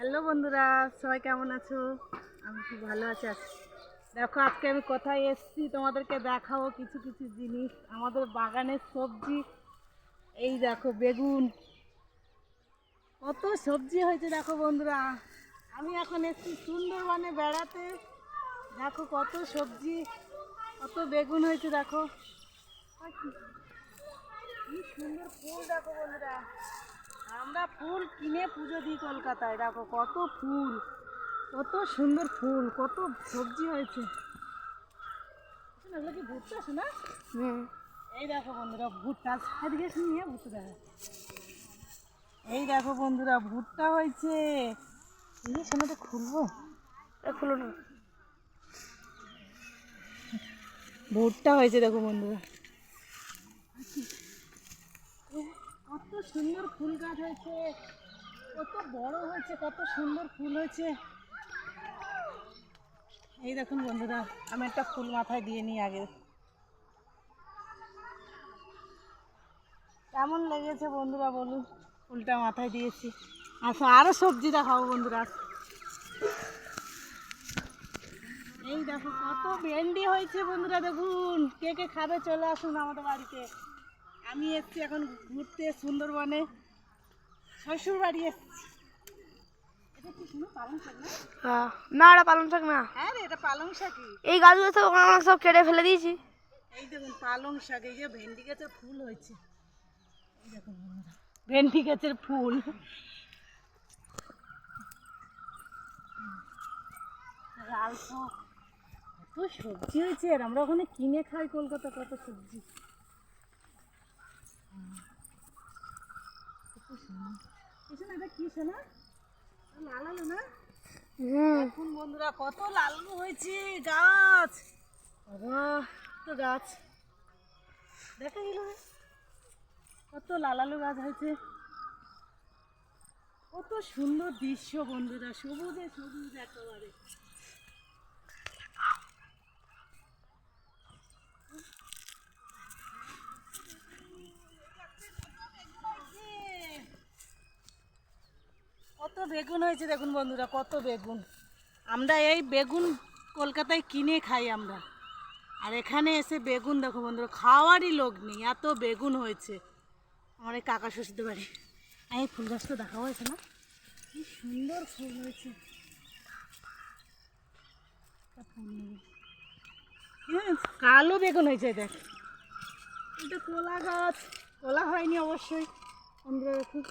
Hello বন্ধুরা, সবাই কেমন আছো? আমি খুব ভালো আছি। দেখো আজকে আমি কোথায় এসেছি তোমাদেরকে দেখাবো কিছু কিছু জিনিস আমাদের বাগানের সবজি। এই দেখো বেগুন, কত সবজি হয়েছে দেখো বন্ধুরা। আমি এখন এসেছি সুন্দরবনে বেড়াতে। দেখো কত সবজি, কত বেগুন হয়েছে দেখো। কি সুন্দর ফুল দেখো বন্ধুরা, আমরা ফুল কিনে পুজো দিই কলকাতায়। দেখো কত ফুল, কত সুন্দর ফুল, কত সবজি হয়েছে। এগুলো কি ভুট্টা শোনা? এই দেখো বন্ধুরা ভুট্টা, এদিকে নিয়ে ভুট্টা দেখো। এই দেখো বন্ধুরা ভুট্টা হয়েছে। এই শোনা তো খুলবো, খুলো না। ভুট্টা হয়েছে দেখো বন্ধুরা, কত সুন্দর ফুল গাছ হয়েছে, কত বড় হয়েছে, কত সুন্দর ফুল হয়েছে। এই দেখুন বন্ধুরা, আমি একটা ফুল মাথায় দিয়ে নিই আগে। কেমন লেগেছে বন্ধুরা বলুন, ফুলটা মাথায় দিয়েছি। আচ্ছা আরো সবজি দেখাবো বন্ধুরা। এই দেখো কত ভেন্ডি হয়েছে বন্ধুরা, দেখুন কে কে খাবে চলে আসুন আমাদের বাড়িতে। আমি এসছি এখন ঘুরতে সুন্দরবনে, শ্বশুর বাড়ি এসছি। এটা কি শুনো, পালং শাক না? না, এটা পালং শাক না। হ্যাঁ রে, এটা পালং শাকই। এই গাছগুলো সব আমরা সব কেটে ফেলে দিয়েছি। এই দেখুন পালং শাক, এই যে ভেন্ডি গাছের ফুল হয়েছে। এই দেখুন বন্ধুরা, ভেন্ডি গাছের ফুল। লাল শাক, কত সবজি হয়েছে। আর আমরা ওখানে কিনে খাই কলকাতা, কত সবজি। এটা কি শোনা, লাল আলু না? দেখুন বন্ধুরা কত লাল আলু হয়েছে গাছ। বাবা তো গাছ দেখা গেল, কত লাল আলু গাছ হয়েছে। কত সুন্দর দৃশ্য বন্ধুরা, সবুজে সবুজ একেবারে। কত বেগুন হয়েছে দেখুন বন্ধুরা, কত বেগুন। আমরা এই বেগুন কলকাতায় কিনে খাই আমরা, আর এখানে এসে বেগুন দেখো বন্ধুরা, খাওয়ারই লোক নেই, এত বেগুন হয়েছে। আমার এই কাকা শ্বশুরদের বাড়ি। আমি ফুল গাছটা দেখা হয়েছে না, কি সুন্দর ফুল হয়েছে। কালো বেগুন হয়েছে দেখ। এটা কলা গাছ, কলা হয়নি অবশ্যই বন্ধুরা দেখুন।